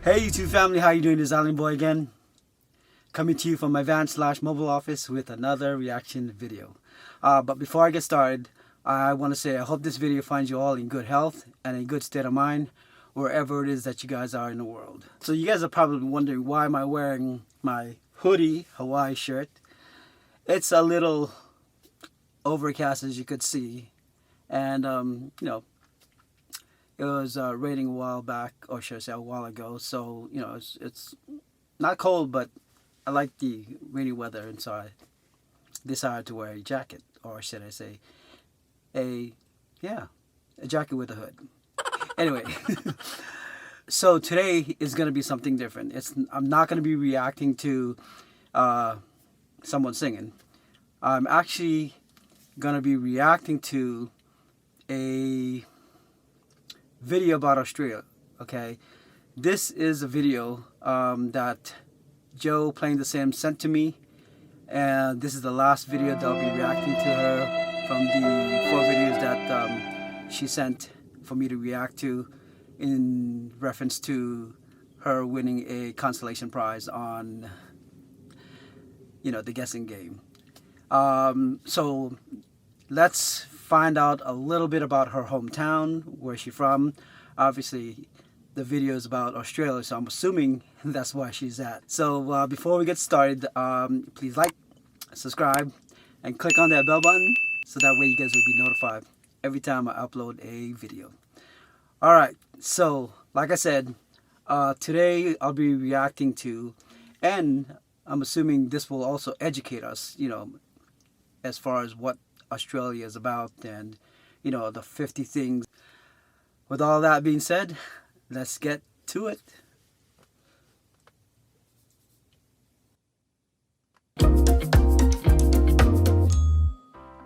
Hey YouTube family, how you doing? This is ISLANDBOY again, coming to you from my van/mobile office with another reaction video. But before I get started, I want to say I hope this video finds you all in good health and a good state of mind wherever it is that you guys are in the world. So you guys are probably wondering, why am I wearing my hoodie Hawaii shirt? It's a little overcast, as you could see, and it was raining a while back, or should I say a while ago, so it's not cold, but I like the rainy weather, and so I decided to wear a jacket, or should I say a jacket with a hood. Anyway, so today is going to be something different. I'm not going to be reacting to someone singing. I'm actually going to be reacting to a video about Australia. Okay, this is a video that Joe PlayingTheSims sent to me, and this is the last video that I'll be reacting to her from the 4 videos that she sent for me to react to, in reference to her winning a consolation prize on the guessing game. So let's find out a little bit about her hometown, where she's from. Obviously the video is about Australia, so I'm assuming that's where she's at. So before we get started, please like, subscribe, and click on that bell button so that way you guys will be notified every time I upload a video. Alright, so like I said, today I'll be reacting to, and I'm assuming this will also educate us, as far as what Australia is about, and the 50 things. With all that being said, let's get to it.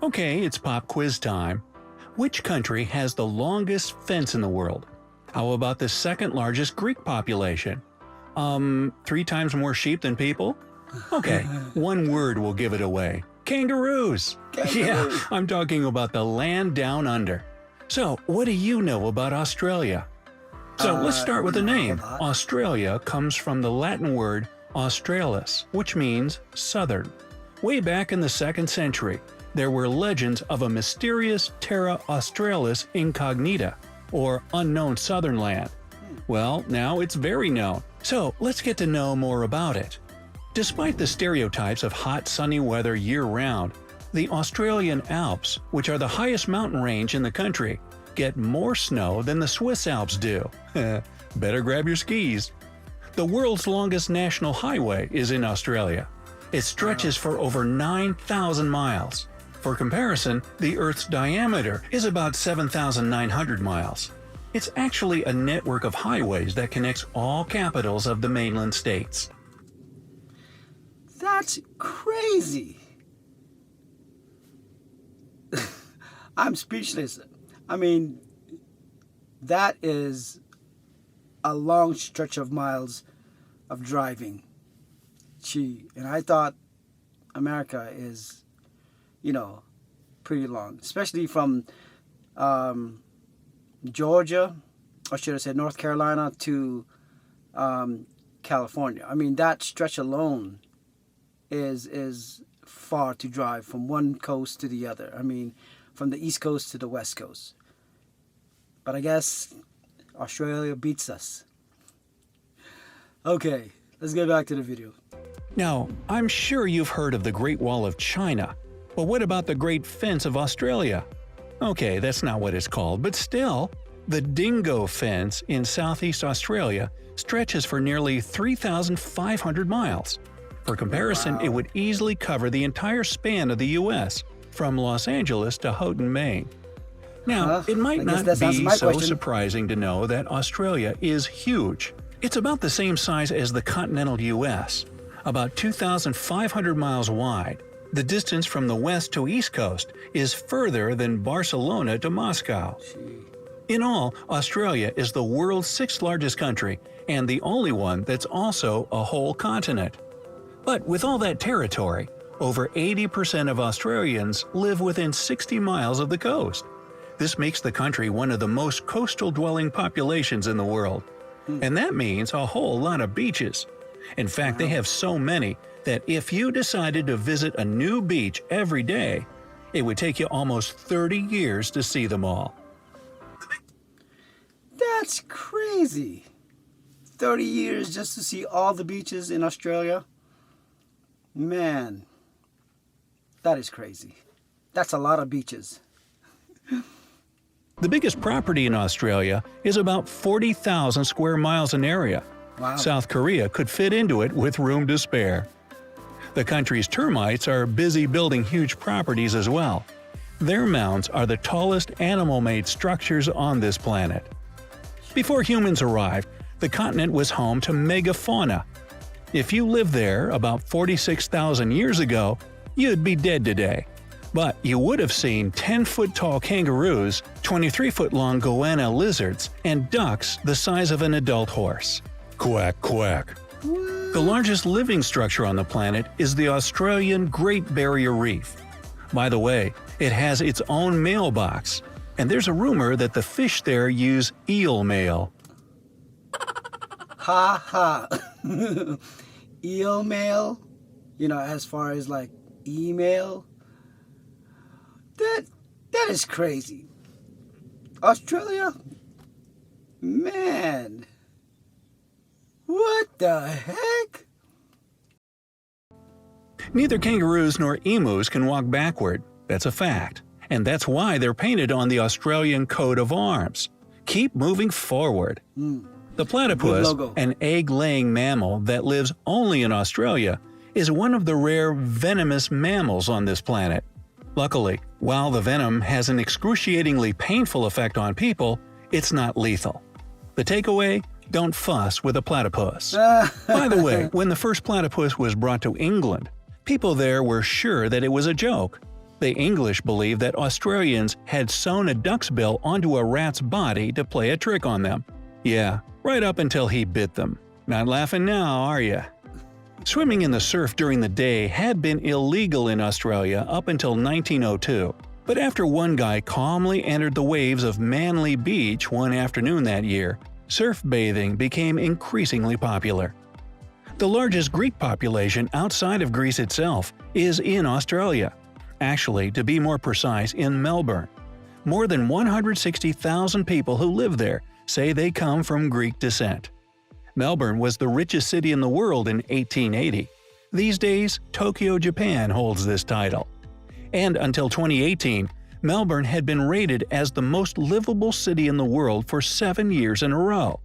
Okay, it's pop quiz time. Which country has the longest fence in the world? How about the second largest Greek population? 3 times more sheep than people? Okay, one word will give it away. Kangaroos! Yeah, I'm talking about the land down under. So, what do you know about Australia? So, let's start with the name. Australia comes from the Latin word australis, which means southern. Way back in the 2nd century, there were legends of a mysterious Terra Australis Incognita, or unknown southern land. Well, now it's very known, so let's get to know more about it. Despite the stereotypes of hot, sunny weather year-round, the Australian Alps, which are the highest mountain range in the country, get more snow than the Swiss Alps do. Better grab your skis. The world's longest national highway is in Australia. It stretches for over 9,000 miles. For comparison, the Earth's diameter is about 7,900 miles. It's actually a network of highways that connects all capitals of the mainland states. That's crazy. I'm speechless. I mean, that is a long stretch of miles of driving. And I thought America is, pretty long, especially from Georgia, or should I say North Carolina, to California. I mean, that stretch alone is far to drive from one coast to the other. I mean, from the East Coast to the West Coast. But I guess Australia beats us. Okay, let's get back to the video. Now, I'm sure you've heard of the Great Wall of China, but what about the Great Fence of Australia? Okay, that's not what it's called, but still, the Dingo Fence in Southeast Australia stretches for nearly 3,500 miles. For comparison, Wow. It would easily cover the entire span of the U.S., from Los Angeles to Houghton, Maine. Now, it might not be so surprising to know that Australia is huge. It's about the same size as the continental U.S., about 2,500 miles wide. The distance from the west to east coast is further than Barcelona to Moscow. In all, Australia is the world's 6th largest country, and the only one that's also a whole continent. But with all that territory, over 80% of Australians live within 60 miles of the coast. This makes the country one of the most coastal dwelling populations in the world. and that means a whole lot of beaches. In fact, they have so many that if you decided to visit a new beach every day, it would take you almost 30 years to see them all. That's crazy. 30 years just to see all the beaches in Australia? Man, that is crazy. That's a lot of beaches. The biggest property in Australia is about 40,000 square miles in area. Wow. South Korea could fit into it with room to spare. The country's termites are busy building huge properties as well. Their mounds are the tallest animal-made structures on this planet. Before humans arrived, the continent was home to megafauna. If you lived there about 46,000 years ago, you'd be dead today. But you would have seen 10-foot-tall kangaroos, 23-foot-long goanna lizards, and ducks the size of an adult horse. Quack, quack. The largest living structure on the planet is the Australian Great Barrier Reef. By the way, it has its own mailbox, and there's a rumor that the fish there use eel mail. Ha ha. Eel mail? You know, as far as like email? That is crazy. Australia? Man. What the heck? Neither kangaroos nor emus can walk backward. That's a fact. And that's why they're painted on the Australian coat of arms. Keep moving forward. The platypus, an egg-laying mammal that lives only in Australia, is one of the rare venomous mammals on this planet. Luckily, while the venom has an excruciatingly painful effect on people, it's not lethal. The takeaway? Don't fuss with a platypus. By the way, when the first platypus was brought to England, people there were sure that it was a joke. The English believed that Australians had sewn a duck's bill onto a rat's body to play a trick on them. Yeah, right up until he bit them. Not laughing now, are ya? Swimming in the surf during the day had been illegal in Australia up until 1902. But after one guy calmly entered the waves of Manly Beach one afternoon that year, surf bathing became increasingly popular. The largest Greek population outside of Greece itself is in Australia. Actually, to be more precise, in Melbourne. More than 160,000 people who live there say they come from Greek descent. Melbourne was the richest city in the world in 1880. These days, Tokyo, Japan holds this title. And until 2018, Melbourne had been rated as the most livable city in the world for 7 years in a row.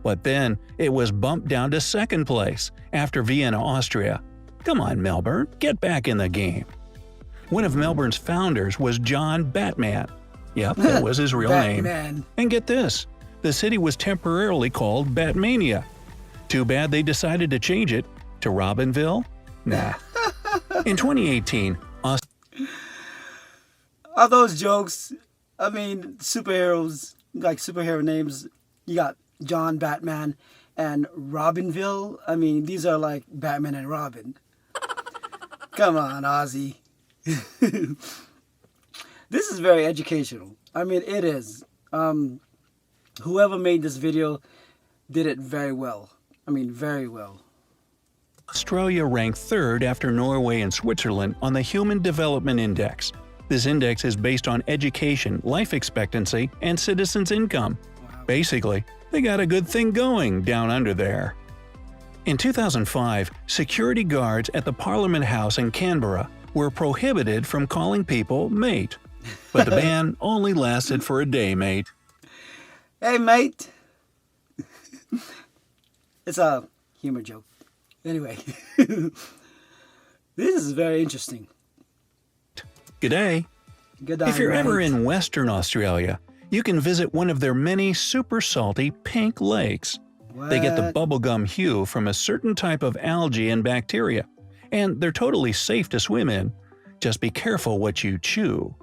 But then, it was bumped down to second place, after Vienna, Austria. Come on, Melbourne, get back in the game. One of Melbourne's founders was John Batman. Yep, that was his real name. And get this, the city was temporarily called Batmania. Too bad they decided to change it to Robinville? Nah. In 2018, Are those jokes? I mean, superheroes, like superhero names, you got John Batman and Robinville. I mean, these are like Batman and Robin. Come on, Ozzy. This is very educational. I mean, it is. Whoever made this video did it very well. I mean, very well. Australia ranked third after Norway and Switzerland on the Human Development Index. This index is based on education, life expectancy, and citizens' income. Wow. Basically, they got a good thing going down under there. In 2005, security guards at the Parliament House in Canberra were prohibited from calling people mate. But the ban only lasted for a day, mate. Hey, mate. It's a humor joke. Anyway, this is very interesting. G'day. Good day, If you're ever mate. in Western Australia, you can visit one of their many super salty pink lakes. They get the bubblegum hue from a certain type of algae and bacteria, and they're totally safe to swim in. Just be careful what you chew.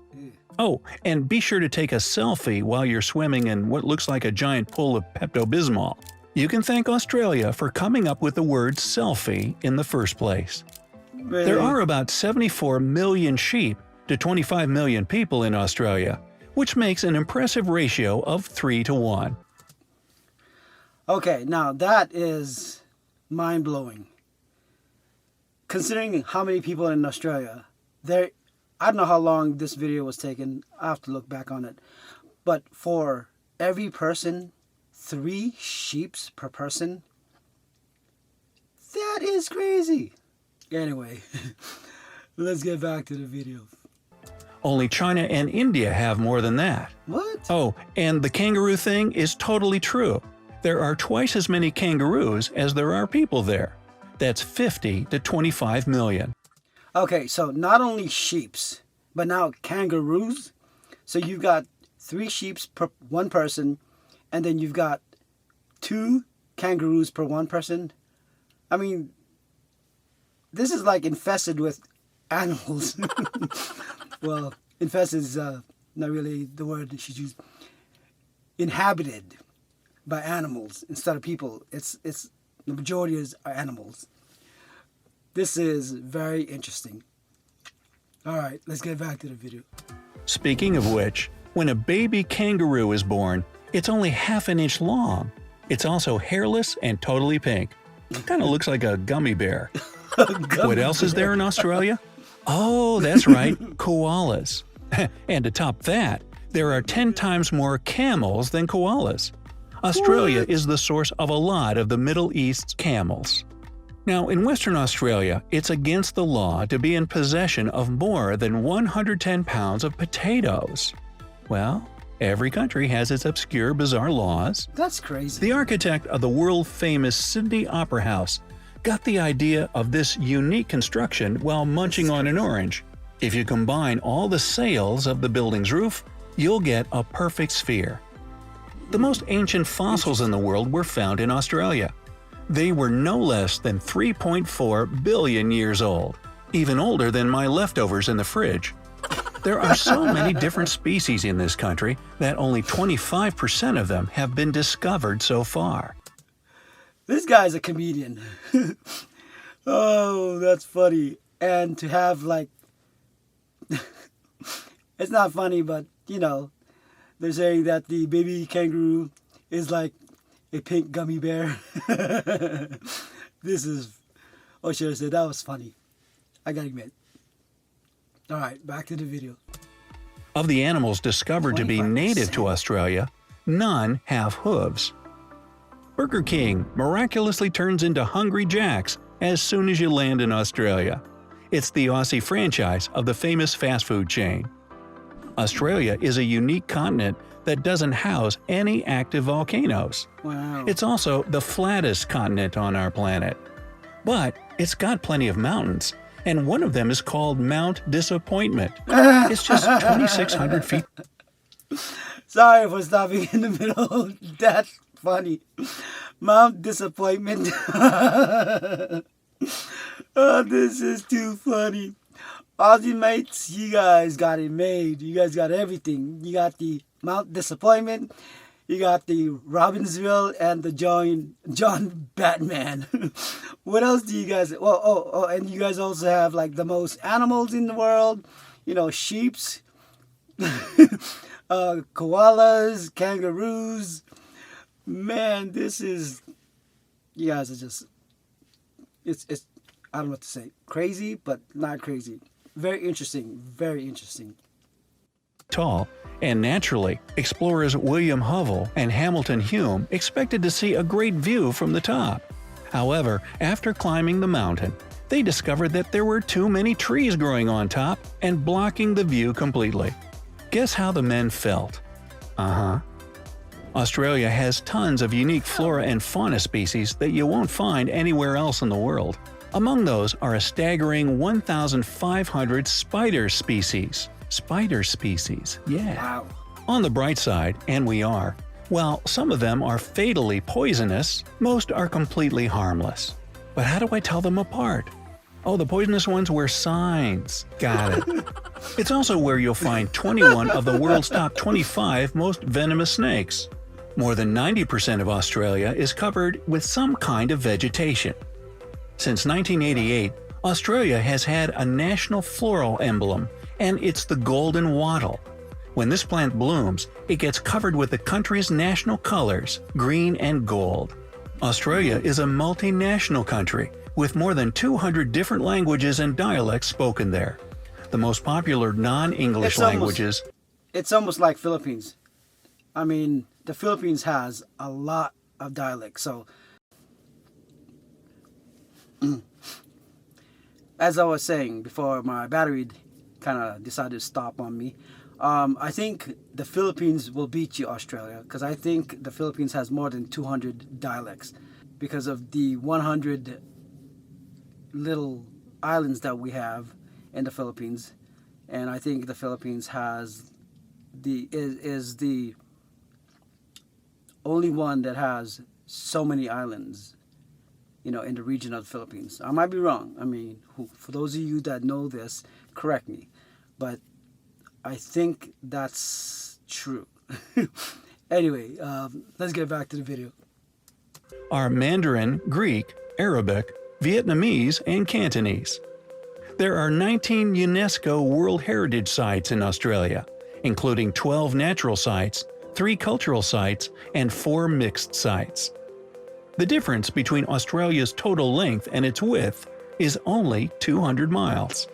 Oh, and be sure to take a selfie while you're swimming in what looks like a giant pool of Pepto-Bismol. You can thank Australia for coming up with the word selfie in the first place. Really? There are about 74 million sheep to 25 million people in Australia, which makes an impressive ratio of 3 to 1. Okay, now that is mind-blowing. Considering how many people in Australia, I don't know how long this video was taken. I have to look back on it. But for every person, 3 sheeps per person. That is crazy. Anyway, let's get back to the video. Only China and India have more than that. What? Oh, and the kangaroo thing is totally true. There are twice as many kangaroos as there are people there. That's 50 to 25 million. Okay, so not only sheeps, but now kangaroos. So you've got 3 sheeps per 1 person, and then you've got 2 kangaroos per 1 person. I mean, this is like infested with animals. Well, infested is not really the word that she's used. Inhabited by animals instead of people. It's the majority are animals. This is very interesting. All right, let's get back to the video. Speaking of which, when a baby kangaroo is born, it's only half an inch long. It's also hairless and totally pink. Kind of looks like a gummy bear. What else is there in Australia? Oh, that's right, koalas. And to top that, there are 10 times more camels than koalas. Australia is the source of a lot of the Middle East's camels. Now, in Western Australia, it's against the law to be in possession of more than 110 pounds of potatoes. Well, every country has its obscure, bizarre laws. That's crazy. The architect of the world-famous Sydney Opera House got the idea of this unique construction while munching on an orange. If you combine all the sails of the building's roof, you'll get a perfect sphere. The most ancient fossils in the world were found in Australia. They were no less than 3.4 billion years old, even older than my leftovers in the fridge. There are so many different species in this country that only 25% of them have been discovered so far. This guy's a comedian. Oh, that's funny. And to have like... It's not funny, but, you know, they're saying that the baby kangaroo is like a pink gummy bear. This is... Oh, should I say that was funny. I gotta admit. Alright, back to the video. Of the animals discovered to be 25%. native to Australia, none have hooves. Burger King miraculously turns into Hungry Jack's as soon as you land in Australia. It's the Aussie franchise of the famous fast food chain. Australia is a unique continent that doesn't house any active volcanoes. Wow. It's also the flattest continent on our planet. But it's got plenty of mountains, and one of them is called Mount Disappointment. It's just 2,600 feet. Sorry for stopping in the middle. That's funny. Mount Disappointment. Oh, this is too funny. Aussie mates, you guys got it made. You guys got everything. You got the Mount Disappointment. You got the Robbinsville and the John Batman. What else do you guys... Oh, and you guys also have like the most animals in the world. You know, sheeps, koalas, kangaroos. Man, this is... You guys are just... It's I don't know what to say. Crazy, but not crazy. Very interesting. Very interesting. Tall, and naturally, explorers William Hovell and Hamilton Hume expected to see a great view from the top. However, after climbing the mountain, they discovered that there were too many trees growing on top and blocking the view completely. Guess how the men felt? Australia has tons of unique flora and fauna species that you won't find anywhere else in the world. Among those are a staggering 1,500 spider species. Spider species, yeah. Wow. On the bright side, and we are, while some of them are fatally poisonous, most are completely harmless. But how do I tell them apart? Oh, the poisonous ones wear signs. Got it. It's also where you'll find 21 of the world's top 25 most venomous snakes. More than 90% of Australia is covered with some kind of vegetation. Since 1988, Australia has had a national floral emblem, and it's the golden wattle. When this plant blooms, it gets covered with the country's national colors, green and gold. Australia is a multinational country with more than 200 different languages and dialects spoken there. The most popular non-English languages. It's almost like Philippines. I mean, the Philippines has a lot of dialects. So, as I was saying before, my battery kind of decided to stop on me. I think the Philippines will beat you, Australia, because I think the Philippines has more than 200 dialects because of the 100 little islands that we have in the Philippines. And I think the Philippines has is the only one that has so many islands, you know, in the region of the Philippines. I might be wrong. I mean, for those of you that know this, correct me. But I think that's true. Anyway, let's get back to the video. Are Mandarin, Greek, Arabic, Vietnamese, and Cantonese. There are 19 UNESCO World Heritage Sites in Australia, including 12 natural sites, 3 cultural sites, and 4 mixed sites. The difference between Australia's total length and its width is only 200 miles.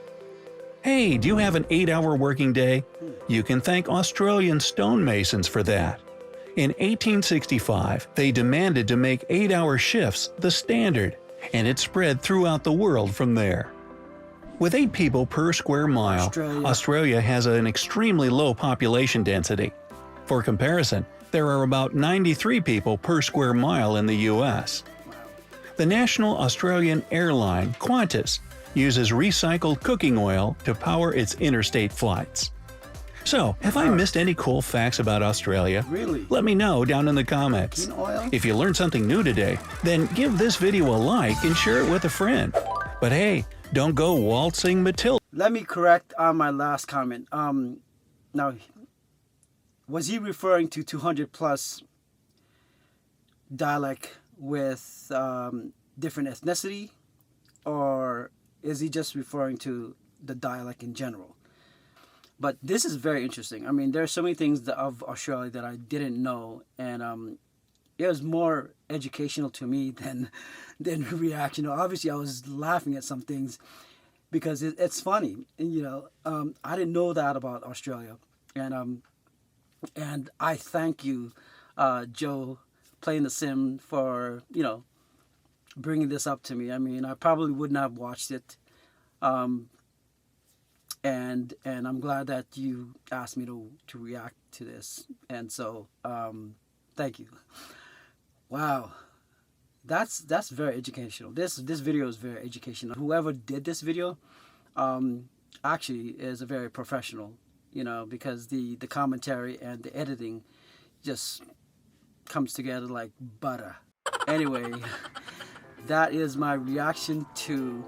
Hey, do you have an 8-hour working day? You can thank Australian stonemasons for that. In 1865, they demanded to make 8-hour shifts the standard, and it spread throughout the world from there. With 8 people per square mile, Australia has an extremely low population density. For comparison, there are about 93 people per square mile in the US. The national Australian airline, Qantas, uses recycled cooking oil to power its interstate flights. So, have I missed any cool facts about Australia? Really? Let me know down in the comments. If you learned something new today, then give this video a like and share it with a friend. But hey, don't go waltzing Matilda. Let me correct on my last comment. Now, was he referring to 200 plus dialect with different ethnicity, or is he just referring to the dialect in general? But this is very interesting. I mean, there are so many things of Australia that I didn't know, and it was more educational to me than reactional. Obviously, I was laughing at some things because it's funny, and you know, I didn't know that about Australia, and I thank you, Joe, Playing the Sim, for, you know, bringing this up to me. I mean, I probably wouldn't have watched it, and I'm glad that you asked me to react to this, and so thank you. Wow, that's very educational. This video is very educational. Whoever did this video actually is a very professional, you know, because the commentary and the editing just comes together like butter. Anyway, that is my reaction to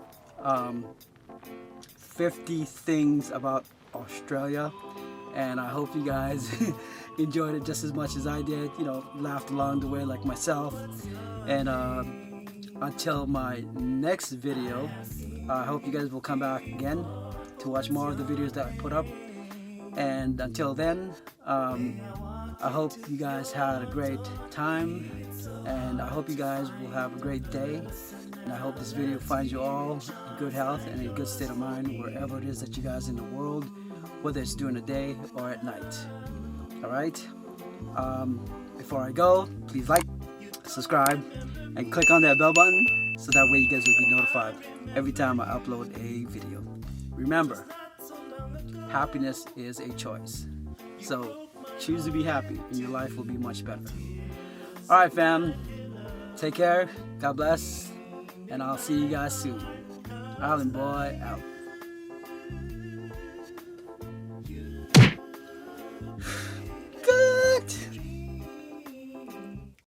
50 things about Australia, and I hope you guys enjoyed it just as much as I did, you know, laughed along the way like myself. And until my next video, I hope you guys will come back again to watch more of the videos that I put up. And until then, I hope you guys had a great time, and I hope you guys will have a great day, and I hope this video finds you all in good health and in a good state of mind wherever it is that you guys in the world, whether it's during the day or at night. Alright, before I go, please like, subscribe, and click on that bell button so that way you guys will be notified every time I upload a video. Remember, happiness is a choice, so choose to be happy and your life will be much better. Alright fam, take care, God bless, and I'll see you guys soon. Island Boy out.